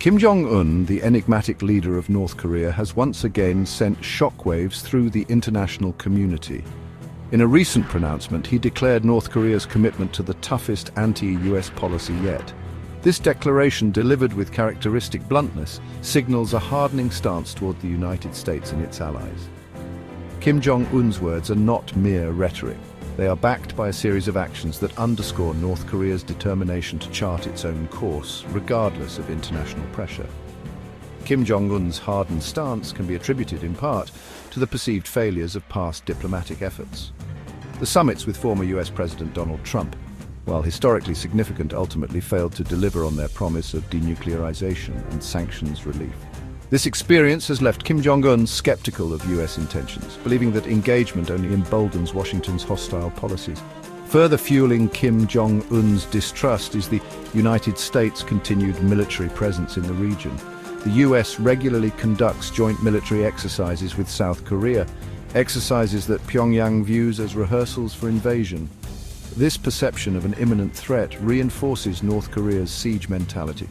Kim Jong Un, the enigmatic leader of North Korea, has once again sent shockwaves through the international community. In a recent pronouncement, he declared North Korea's commitment to the toughest anti-US policy yet. This declaration, delivered with characteristic bluntness, signals a hardening stance toward the United States and its allies. Kim Jong Un's words are not mere rhetoric. They are backed by a series of actions that underscore North Korea's determination to chart its own course, regardless of international pressure. Kim Jong Un's hardened stance can be attributed, in part, to the perceived failures of past diplomatic efforts. The summits with former US President Donald Trump, while historically significant, ultimately failed to deliver on their promise of denuclearization and sanctions relief. This experience has left Kim Jong Un skeptical of US intentions, believing that engagement only emboldens Washington's hostile policies. Further fueling Kim Jong Un's distrust is the United States' continued military presence in the region. The US regularly conducts joint military exercises with South Korea, exercises that Pyongyang views as rehearsals for invasion. This perception of an imminent threat reinforces North Korea's siege mentality,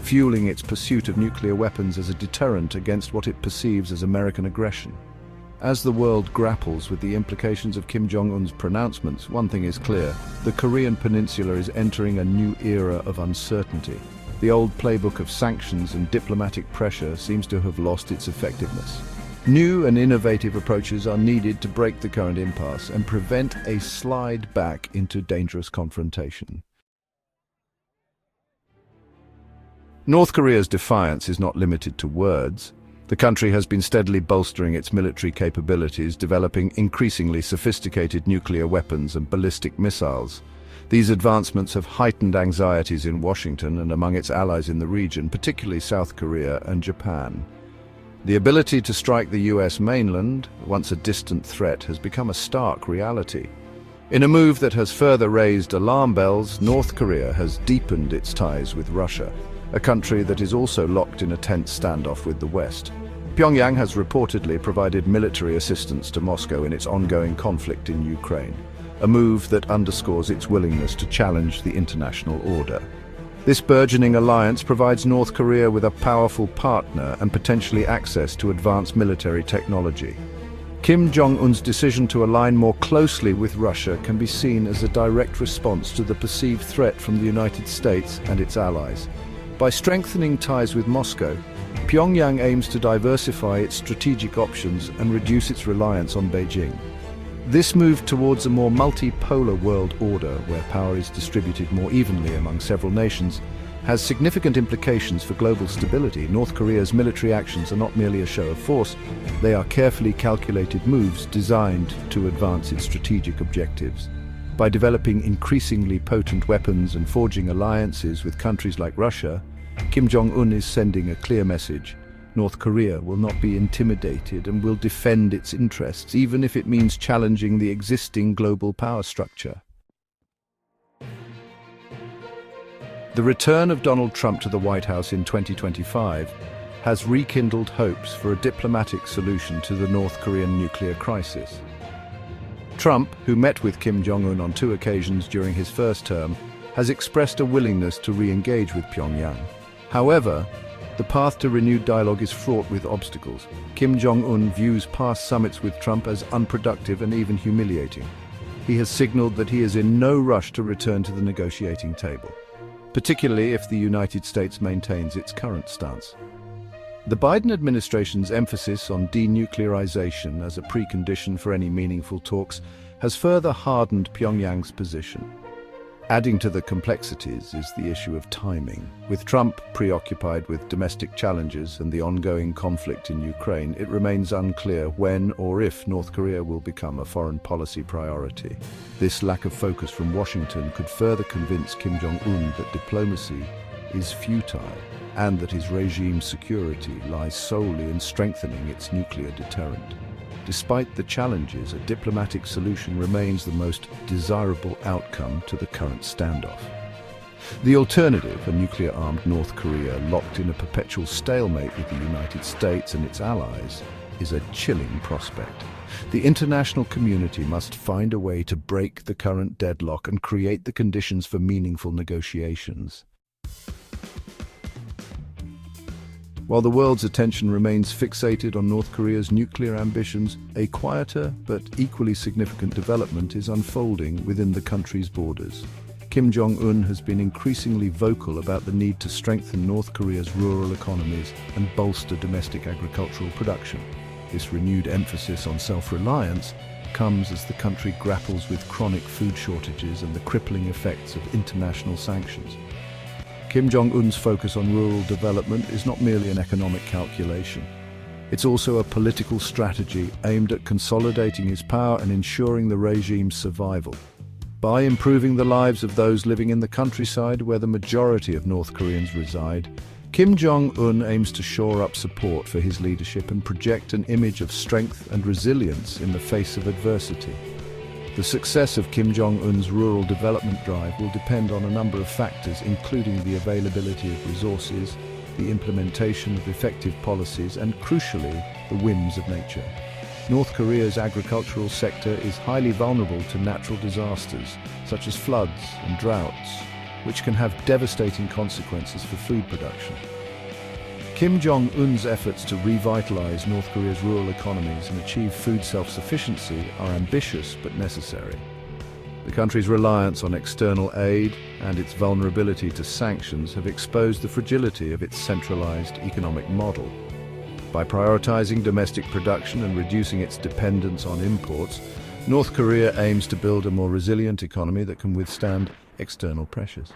fueling its pursuit of nuclear weapons as a deterrent against what it perceives as American aggression. As the world grapples with the implications of Kim Jong Un's pronouncements, one thing is clear: the Korean peninsula is entering a new era of uncertainty. The old playbook of sanctions and diplomatic pressure seems to have lost its effectiveness. New and innovative approaches are needed to break the current impasse and prevent a slide back into dangerous confrontation. North Korea's defiance is not limited to words. The country has been steadily bolstering its military capabilities, developing increasingly sophisticated nuclear weapons and ballistic missiles. These advancements have heightened anxieties in Washington and among its allies in the region, particularly South Korea and Japan. The ability to strike the US mainland, once a distant threat, has become a stark reality. In a move that has further raised alarm bells, North Korea has deepened its ties with Russia, a country that is also locked in a tense standoff with the West. Pyongyang has reportedly provided military assistance to Moscow in its ongoing conflict in Ukraine, a move that underscores its willingness to challenge the international order. This burgeoning alliance provides North Korea with a powerful partner and potentially access to advanced military technology. Kim Jong Un's decision to align more closely with Russia can be seen as a direct response to the perceived threat from the United States and its allies. By strengthening ties with Moscow, Pyongyang aims to diversify its strategic options and reduce its reliance on Beijing. This move towards a more multipolar world order, where power is distributed more evenly among several nations, has significant implications for global stability. North Korea's military actions are not merely a show of force, they are carefully calculated moves designed to advance its strategic objectives. By developing increasingly potent weapons and forging alliances with countries like Russia, Kim Jong Un is sending a clear message: North Korea will not be intimidated and will defend its interests, even if it means challenging the existing global power structure. The return of Donald Trump to the White House in 2025 has rekindled hopes for a diplomatic solution to the North Korean nuclear crisis. Trump, who met with Kim Jong Un on 2 occasions during his first term, has expressed a willingness to re-engage with Pyongyang. However, the path to renewed dialogue is fraught with obstacles. Kim Jong Un views past summits with Trump as unproductive and even humiliating. He has signaled that he is in no rush to return to the negotiating table, particularly if the United States maintains its current stance. The Biden administration's emphasis on denuclearization as a precondition for any meaningful talks has further hardened Pyongyang's position. Adding to the complexities is the issue of timing. With Trump preoccupied with domestic challenges and the ongoing conflict in Ukraine, it remains unclear when or if North Korea will become a foreign policy priority. This lack of focus from Washington could further convince Kim Jong Un that diplomacy is futile and that his regime's security lies solely in strengthening its nuclear deterrent. Despite the challenges, a diplomatic solution remains the most desirable outcome to the current standoff. The alternative, a nuclear-armed North Korea locked in a perpetual stalemate with the United States and its allies, is a chilling prospect. The international community must find a way to break the current deadlock and create the conditions for meaningful negotiations. While the world's attention remains fixated on North Korea's nuclear ambitions, a quieter but equally significant development is unfolding within the country's borders. Kim Jong Un has been increasingly vocal about the need to strengthen North Korea's rural economies and bolster domestic agricultural production. This renewed emphasis on self-reliance comes as the country grapples with chronic food shortages and the crippling effects of international sanctions. Kim Jong Un's focus on rural development is not merely an economic calculation. It's also a political strategy aimed at consolidating his power and ensuring the regime's survival. By improving the lives of those living in the countryside where the majority of North Koreans reside, Kim Jong Un aims to shore up support for his leadership and project an image of strength and resilience in the face of adversity. The success of Kim Jong Un's rural development drive will depend on a number of factors, including the availability of resources, the implementation of effective policies, and crucially, the whims of nature. North Korea's agricultural sector is highly vulnerable to natural disasters, such as floods and droughts, which can have devastating consequences for food production. Kim Jong Un's efforts to revitalize North Korea's rural economies and achieve food self-sufficiency are ambitious but necessary. The country's reliance on external aid and its vulnerability to sanctions have exposed the fragility of its centralized economic model. By prioritizing domestic production and reducing its dependence on imports, North Korea aims to build a more resilient economy that can withstand external pressures.